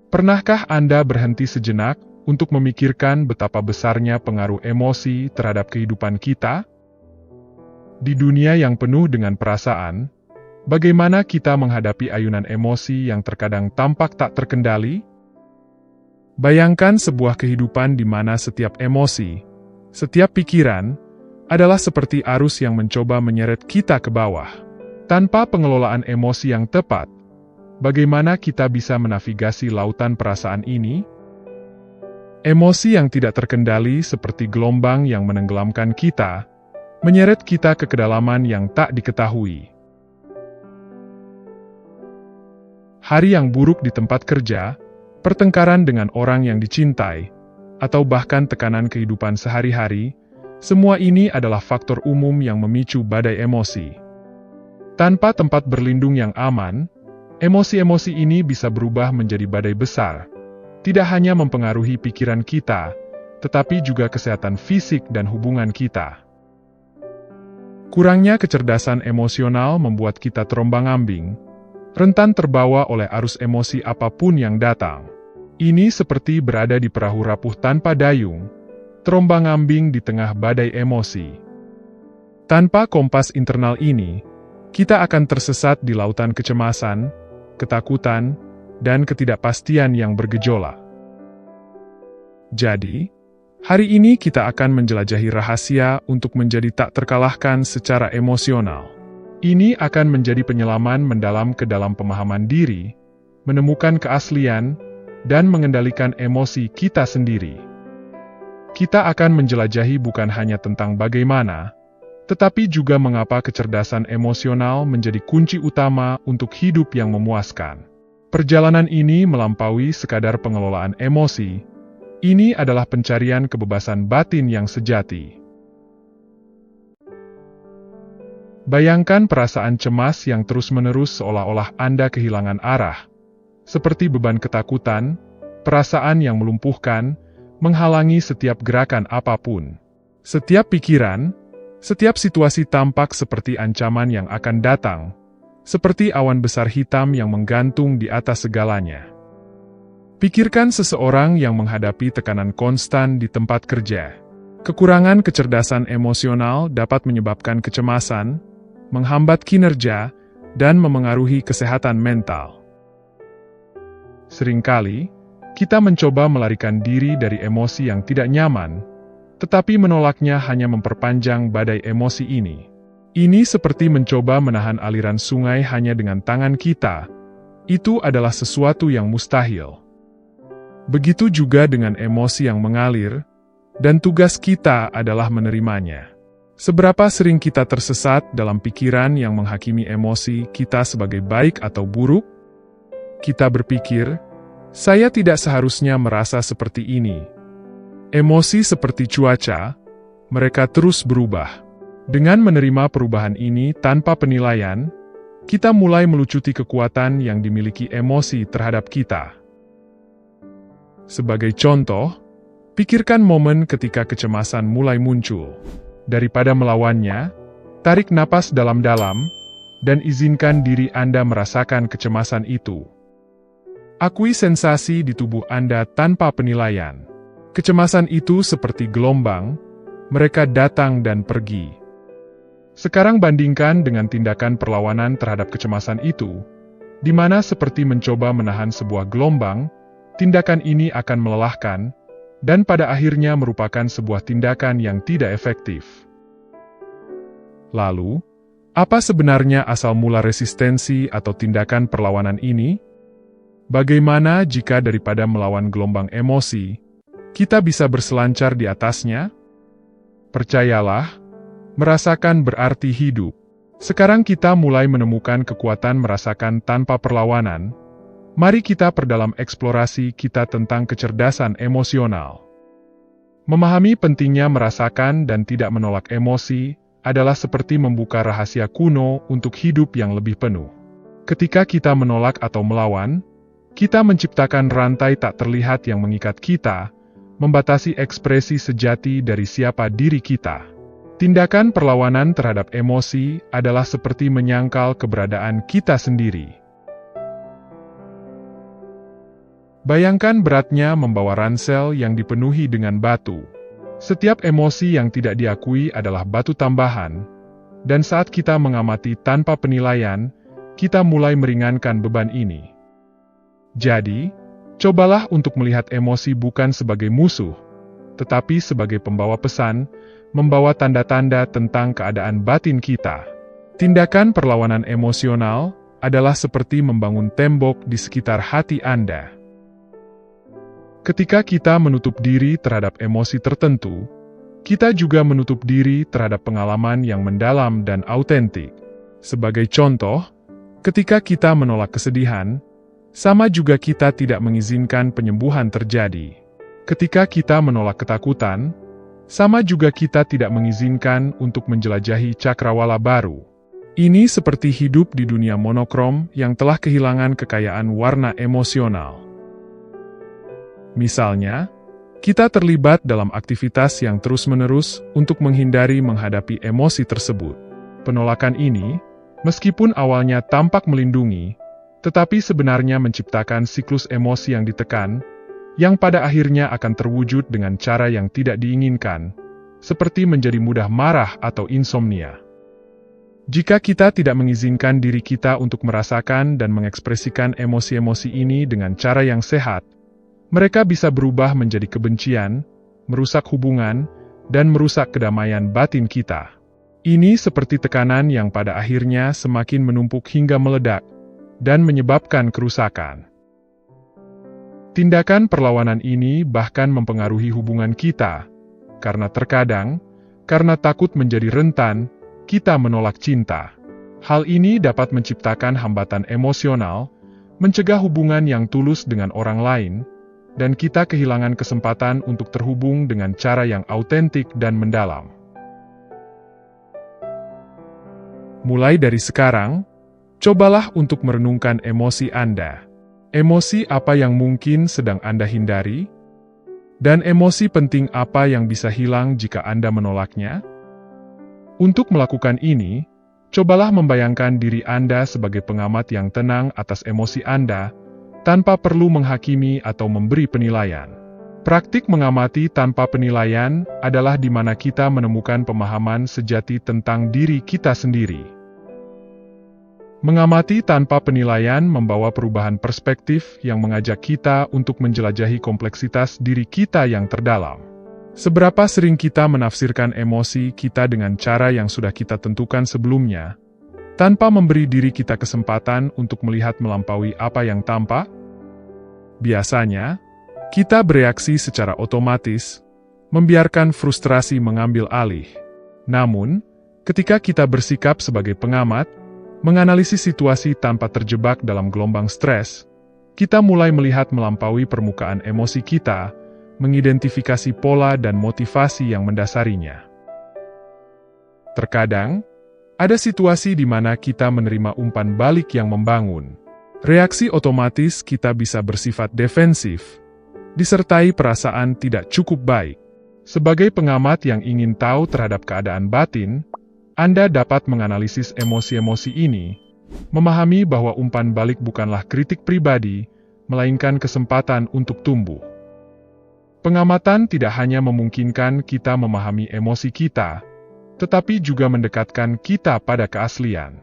Pernahkah Anda berhenti sejenak untuk memikirkan betapa besarnya pengaruh emosi terhadap kehidupan kita? Di dunia yang penuh dengan perasaan, bagaimana kita menghadapi ayunan emosi yang terkadang tampak tak terkendali? Bayangkan sebuah kehidupan di mana setiap emosi, setiap pikiran, adalah seperti arus yang mencoba menyeret kita ke bawah. Tanpa pengelolaan emosi yang tepat, bagaimana kita bisa menavigasi lautan perasaan ini? Emosi yang tidak terkendali seperti gelombang yang menenggelamkan kita, menyeret kita ke kedalaman yang tak diketahui. Hari yang buruk di tempat kerja, pertengkaran dengan orang yang dicintai, atau bahkan tekanan kehidupan sehari-hari, semua ini adalah faktor umum yang memicu badai emosi. Tanpa tempat berlindung yang aman, emosi-emosi ini bisa berubah menjadi badai besar, tidak hanya mempengaruhi pikiran kita, tetapi juga kesehatan fisik dan hubungan kita. Kurangnya kecerdasan emosional membuat kita terombang-ambing, rentan terbawa oleh arus emosi apapun yang datang. Ini seperti berada di perahu rapuh tanpa dayung, terombang-ambing di tengah badai emosi. Tanpa kompas internal ini, kita akan tersesat di lautan kecemasan, ketakutan, dan ketidakpastian yang bergejolak. Jadi, hari ini kita akan menjelajahi rahasia untuk menjadi tak terkalahkan secara emosional. Ini akan menjadi penyelaman mendalam ke dalam pemahaman diri, menemukan keaslian, dan mengendalikan emosi kita sendiri. Kita akan menjelajahi bukan hanya tentang bagaimana, tetapi juga mengapa kecerdasan emosional menjadi kunci utama untuk hidup yang memuaskan. Perjalanan ini melampaui sekadar pengelolaan emosi. Ini adalah pencarian kebebasan batin yang sejati. Bayangkan perasaan cemas yang terus-menerus seolah-olah Anda kehilangan arah, seperti beban ketakutan, perasaan yang melumpuhkan, menghalangi setiap gerakan apapun. Setiap pikiran, setiap situasi tampak seperti ancaman yang akan datang, seperti awan besar hitam yang menggantung di atas segalanya. Pikirkan seseorang yang menghadapi tekanan konstan di tempat kerja. Kekurangan kecerdasan emosional dapat menyebabkan kecemasan, menghambat kinerja, dan memengaruhi kesehatan mental. Seringkali, kita mencoba melarikan diri dari emosi yang tidak nyaman, tetapi menolaknya hanya memperpanjang badai emosi ini. Ini seperti mencoba menahan aliran sungai hanya dengan tangan kita. Itu adalah sesuatu yang mustahil. Begitu juga dengan emosi yang mengalir, dan tugas kita adalah menerimanya. Seberapa sering kita tersesat dalam pikiran yang menghakimi emosi kita sebagai baik atau buruk? Kita berpikir, saya tidak seharusnya merasa seperti ini. Emosi seperti cuaca, mereka terus berubah. Dengan menerima perubahan ini tanpa penilaian, kita mulai melucuti kekuatan yang dimiliki emosi terhadap kita. Sebagai contoh, pikirkan momen ketika kecemasan mulai muncul. Daripada melawannya, tarik napas dalam-dalam, dan izinkan diri Anda merasakan kecemasan itu. Akui sensasi di tubuh Anda tanpa penilaian. Kecemasan itu seperti gelombang, mereka datang dan pergi. Sekarang bandingkan dengan tindakan perlawanan terhadap kecemasan itu, di mana seperti mencoba menahan sebuah gelombang, tindakan ini akan melelahkan, dan pada akhirnya merupakan sebuah tindakan yang tidak efektif. Lalu, apa sebenarnya asal mula resistensi atau tindakan perlawanan ini? Bagaimana jika daripada melawan gelombang emosi, kita bisa berselancar di atasnya? Percayalah, merasakan berarti hidup. Sekarang kita mulai menemukan kekuatan merasakan tanpa perlawanan. Mari kita perdalam eksplorasi kita tentang kecerdasan emosional. Memahami pentingnya merasakan dan tidak menolak emosi adalah seperti membuka rahasia kuno untuk hidup yang lebih penuh. Ketika kita menolak atau melawan, kita menciptakan rantai tak terlihat yang mengikat kita, membatasi ekspresi sejati dari siapa diri kita. Tindakan perlawanan terhadap emosi adalah seperti menyangkal keberadaan kita sendiri. Bayangkan beratnya membawa ransel yang dipenuhi dengan batu. Setiap emosi yang tidak diakui adalah batu tambahan, dan saat kita mengamati tanpa penilaian, kita mulai meringankan beban ini. Jadi, cobalah untuk melihat emosi bukan sebagai musuh, tetapi sebagai pembawa pesan, membawa tanda-tanda tentang keadaan batin kita. Tindakan perlawanan emosional adalah seperti membangun tembok di sekitar hati Anda. Ketika kita menutup diri terhadap emosi tertentu, kita juga menutup diri terhadap pengalaman yang mendalam dan autentik. Sebagai contoh, ketika kita menolak kesedihan, sama juga kita tidak mengizinkan penyembuhan terjadi. Ketika kita menolak ketakutan, sama juga kita tidak mengizinkan untuk menjelajahi cakrawala baru. Ini seperti hidup di dunia monokrom yang telah kehilangan kekayaan warna emosional. Misalnya, kita terlibat dalam aktivitas yang terus-menerus untuk menghindari menghadapi emosi tersebut. Penolakan ini, meskipun awalnya tampak melindungi, tetapi sebenarnya menciptakan siklus emosi yang ditekan, yang pada akhirnya akan terwujud dengan cara yang tidak diinginkan, seperti menjadi mudah marah atau insomnia. Jika kita tidak mengizinkan diri kita untuk merasakan dan mengekspresikan emosi-emosi ini dengan cara yang sehat, mereka bisa berubah menjadi kebencian, merusak hubungan, dan merusak kedamaian batin kita. Ini seperti tekanan yang pada akhirnya semakin menumpuk hingga meledak, dan menyebabkan kerusakan. Tindakan perlawanan ini bahkan mempengaruhi hubungan kita, karena terkadang, karena takut menjadi rentan, kita menolak cinta. Hal ini dapat menciptakan hambatan emosional, mencegah hubungan yang tulus dengan orang lain, dan kita kehilangan kesempatan untuk terhubung dengan cara yang autentik dan mendalam. Mulai dari sekarang, cobalah untuk merenungkan emosi Anda. Emosi apa yang mungkin sedang Anda hindari? Dan emosi penting apa yang bisa hilang jika Anda menolaknya? Untuk melakukan ini, cobalah membayangkan diri Anda sebagai pengamat yang tenang atas emosi Anda, tanpa perlu menghakimi atau memberi penilaian. Praktik mengamati tanpa penilaian adalah di mana kita menemukan pemahaman sejati tentang diri kita sendiri. Mengamati tanpa penilaian membawa perubahan perspektif yang mengajak kita untuk menjelajahi kompleksitas diri kita yang terdalam. Seberapa sering kita menafsirkan emosi kita dengan cara yang sudah kita tentukan sebelumnya, tanpa memberi diri kita kesempatan untuk melihat melampaui apa yang tampak? Biasanya, kita bereaksi secara otomatis, membiarkan frustrasi mengambil alih. Namun, ketika kita bersikap sebagai pengamat, menganalisis situasi tanpa terjebak dalam gelombang stres, kita mulai melihat melampaui permukaan emosi kita, mengidentifikasi pola dan motivasi yang mendasarinya. Terkadang, ada situasi di mana kita menerima umpan balik yang membangun. Reaksi otomatis kita bisa bersifat defensif, disertai perasaan tidak cukup baik. Sebagai pengamat yang ingin tahu terhadap keadaan batin, Anda dapat menganalisis emosi-emosi ini, memahami bahwa umpan balik bukanlah kritik pribadi, melainkan kesempatan untuk tumbuh. Pengamatan tidak hanya memungkinkan kita memahami emosi kita, tetapi juga mendekatkan kita pada keaslian.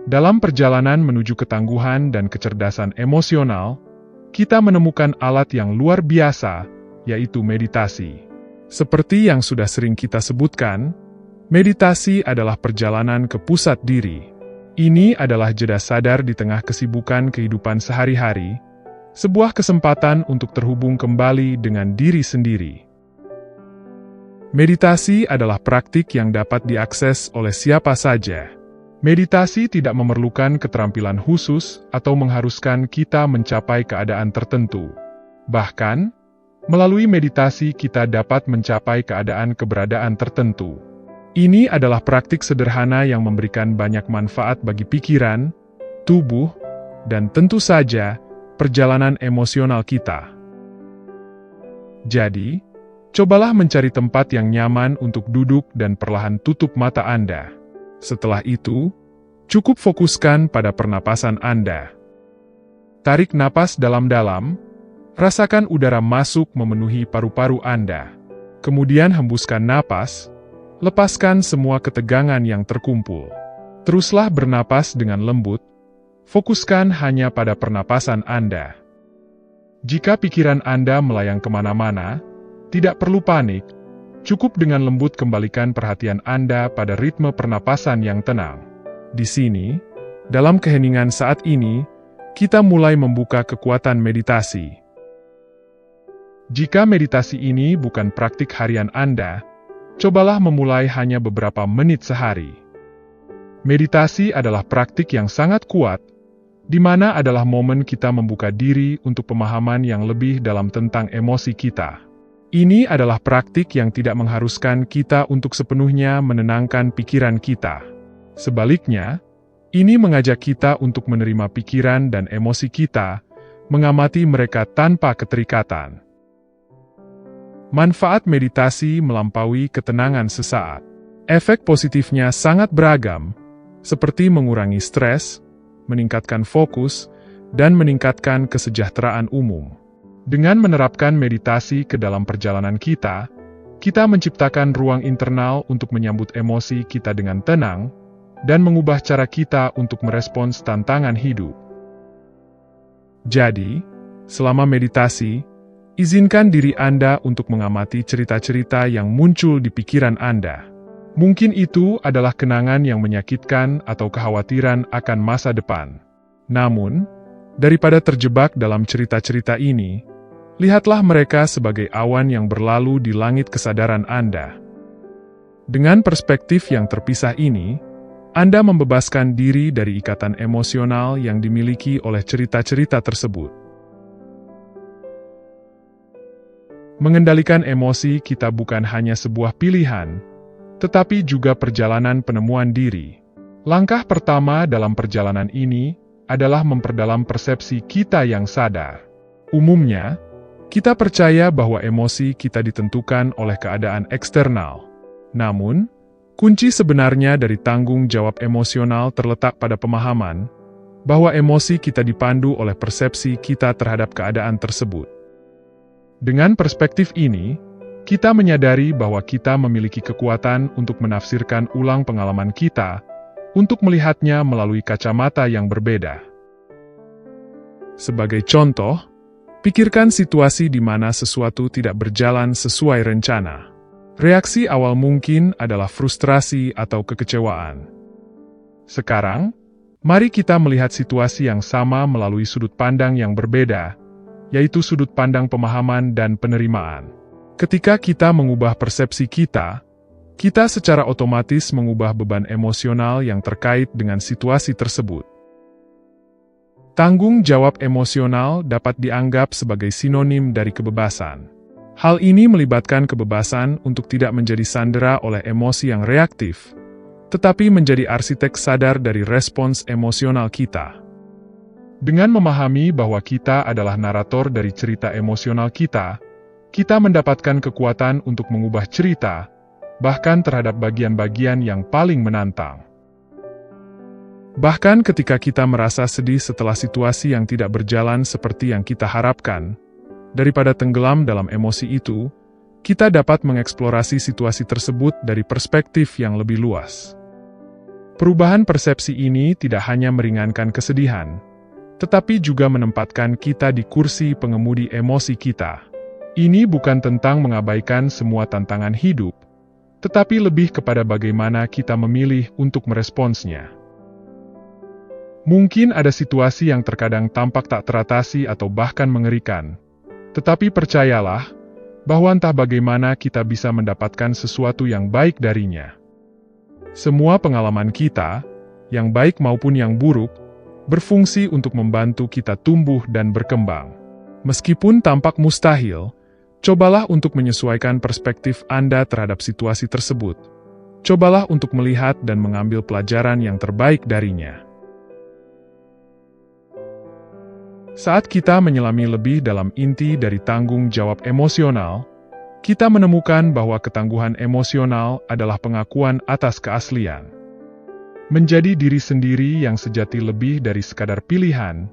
Dalam perjalanan menuju ketangguhan dan kecerdasan emosional, kita menemukan alat yang luar biasa, yaitu meditasi. Seperti yang sudah sering kita sebutkan, meditasi adalah perjalanan ke pusat diri. Ini adalah jeda sadar di tengah kesibukan kehidupan sehari-hari, sebuah kesempatan untuk terhubung kembali dengan diri sendiri. Meditasi adalah praktik yang dapat diakses oleh siapa saja. Meditasi tidak memerlukan keterampilan khusus atau mengharuskan kita mencapai keadaan tertentu. Bahkan, melalui meditasi kita dapat mencapai keberadaan tertentu. Ini adalah praktik sederhana yang memberikan banyak manfaat bagi pikiran, tubuh, dan tentu saja, perjalanan emosional kita. Jadi, cobalah mencari tempat yang nyaman untuk duduk dan perlahan tutup mata Anda. Setelah itu, cukup fokuskan pada pernapasan Anda. Tarik napas dalam-dalam, rasakan udara masuk memenuhi paru-paru Anda. Kemudian hembuskan napas, lepaskan semua ketegangan yang terkumpul. Teruslah bernapas dengan lembut, fokuskan hanya pada pernapasan Anda. Jika pikiran Anda melayang kemana-mana, tidak perlu panik, cukup dengan lembut kembalikan perhatian Anda pada ritme pernapasan yang tenang. Di sini, dalam keheningan saat ini, kita mulai membuka kekuatan meditasi. Jika meditasi ini bukan praktik harian Anda, cobalah memulai hanya beberapa menit sehari. Meditasi adalah praktik yang sangat kuat, di mana adalah momen kita membuka diri untuk pemahaman yang lebih dalam tentang emosi kita. Ini adalah praktik yang tidak mengharuskan kita untuk sepenuhnya menenangkan pikiran kita. Sebaliknya, ini mengajak kita untuk menerima pikiran dan emosi kita, mengamati mereka tanpa keterikatan. Manfaat meditasi melampaui ketenangan sesaat. Efek positifnya sangat beragam, seperti mengurangi stres, meningkatkan fokus, dan meningkatkan kesejahteraan umum. Dengan menerapkan meditasi ke dalam perjalanan kita menciptakan ruang internal untuk menyambut emosi kita dengan tenang, dan mengubah cara kita untuk merespons tantangan hidup. Jadi, selama meditasi, izinkan diri Anda untuk mengamati cerita-cerita yang muncul di pikiran Anda. Mungkin itu adalah kenangan yang menyakitkan atau kekhawatiran akan masa depan. Namun, daripada terjebak dalam cerita-cerita ini, lihatlah mereka sebagai awan yang berlalu di langit kesadaran Anda. Dengan perspektif yang terpisah ini, Anda membebaskan diri dari ikatan emosional yang dimiliki oleh cerita-cerita tersebut. Mengendalikan emosi kita bukan hanya sebuah pilihan, tetapi juga perjalanan penemuan diri. Langkah pertama dalam perjalanan ini adalah memperdalam persepsi kita yang sadar. Umumnya, kita percaya bahwa emosi kita ditentukan oleh keadaan eksternal. Namun, kunci sebenarnya dari tanggung jawab emosional terletak pada pemahaman bahwa emosi kita dipandu oleh persepsi kita terhadap keadaan tersebut. Dengan perspektif ini, kita menyadari bahwa kita memiliki kekuatan untuk menafsirkan ulang pengalaman kita, untuk melihatnya melalui kacamata yang berbeda. Sebagai contoh, pikirkan situasi di mana sesuatu tidak berjalan sesuai rencana. Reaksi awal mungkin adalah frustrasi atau kekecewaan. Sekarang, mari kita melihat situasi yang sama melalui sudut pandang yang berbeda, yaitu sudut pandang pemahaman dan penerimaan. Ketika kita mengubah persepsi kita secara otomatis mengubah beban emosional yang terkait dengan situasi tersebut. Tanggung jawab emosional dapat dianggap sebagai sinonim dari kebebasan. Hal ini melibatkan kebebasan untuk tidak menjadi sandera oleh emosi yang reaktif, tetapi menjadi arsitek sadar dari respons emosional kita. Dengan memahami bahwa kita adalah narator dari cerita emosional kita mendapatkan kekuatan untuk mengubah cerita, bahkan terhadap bagian-bagian yang paling menantang. Bahkan ketika kita merasa sedih setelah situasi yang tidak berjalan seperti yang kita harapkan, daripada tenggelam dalam emosi itu, kita dapat mengeksplorasi situasi tersebut dari perspektif yang lebih luas. Perubahan persepsi ini tidak hanya meringankan kesedihan, tetapi juga menempatkan kita di kursi pengemudi emosi kita. Ini bukan tentang mengabaikan semua tantangan hidup, tetapi lebih kepada bagaimana kita memilih untuk meresponsnya. Mungkin ada situasi yang terkadang tampak tak teratasi atau bahkan mengerikan, tetapi percayalah bahwa entah bagaimana kita bisa mendapatkan sesuatu yang baik darinya. Semua pengalaman kita, yang baik maupun yang buruk, berfungsi untuk membantu kita tumbuh dan berkembang. Meskipun tampak mustahil, cobalah untuk menyesuaikan perspektif Anda terhadap situasi tersebut. Cobalah untuk melihat dan mengambil pelajaran yang terbaik darinya. Saat kita menyelami lebih dalam inti dari tanggung jawab emosional, kita menemukan bahwa ketangguhan emosional adalah pengakuan atas keaslian. Menjadi diri sendiri yang sejati lebih dari sekadar pilihan,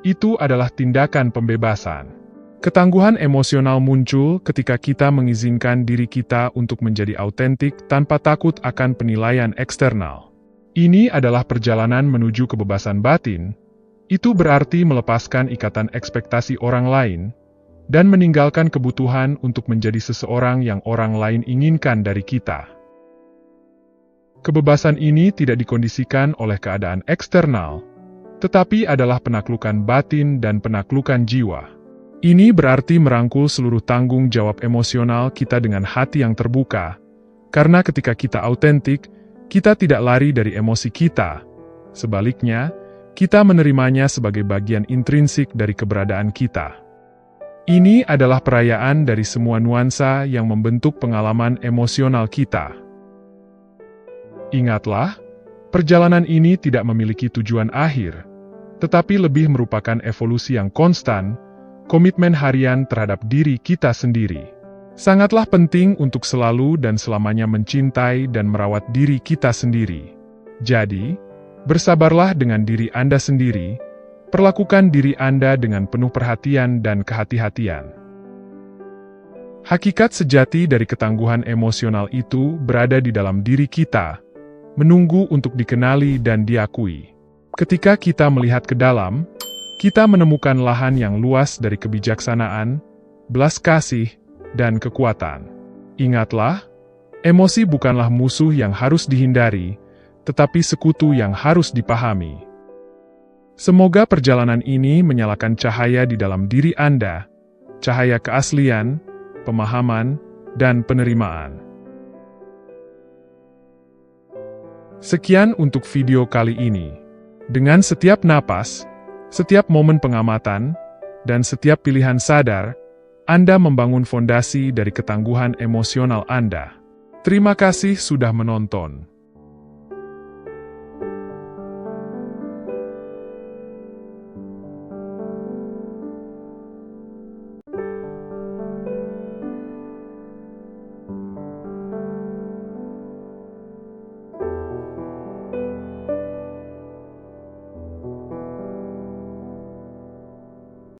Itu adalah tindakan pembebasan. Ketangguhan emosional muncul ketika kita mengizinkan diri kita untuk menjadi autentik tanpa takut akan penilaian eksternal. Ini adalah perjalanan menuju kebebasan batin. Itu berarti melepaskan ikatan ekspektasi orang lain dan meninggalkan kebutuhan untuk menjadi seseorang yang orang lain inginkan dari kita. Kebebasan ini tidak dikondisikan oleh keadaan eksternal, tetapi adalah penaklukan batin dan penaklukan jiwa. Ini berarti merangkul seluruh tanggung jawab emosional kita dengan hati yang terbuka, karena ketika kita autentik, kita tidak lari dari emosi kita. Sebaliknya, kita menerimanya sebagai bagian intrinsik dari keberadaan kita. Ini adalah perayaan dari semua nuansa yang membentuk pengalaman emosional kita. Ingatlah, perjalanan ini tidak memiliki tujuan akhir, tetapi lebih merupakan evolusi yang konstan, komitmen harian terhadap diri kita sendiri. Sangatlah penting untuk selalu dan selamanya mencintai dan merawat diri kita sendiri. Jadi, bersabarlah dengan diri Anda sendiri, perlakukan diri Anda dengan penuh perhatian dan kehati-hatian. Hakikat sejati dari ketangguhan emosional itu berada di dalam diri kita, menunggu untuk dikenali dan diakui. Ketika kita melihat ke dalam, kita menemukan lahan yang luas dari kebijaksanaan, belas kasih, dan kekuatan. Ingatlah, emosi bukanlah musuh yang harus dihindari, tetapi sekutu yang harus dipahami. Semoga perjalanan ini menyalakan cahaya di dalam diri Anda, cahaya keaslian, pemahaman, dan penerimaan. Sekian untuk video kali ini. Dengan setiap napas, setiap momen pengamatan, dan setiap pilihan sadar, Anda membangun fondasi dari ketangguhan emosional Anda. Terima kasih sudah menonton.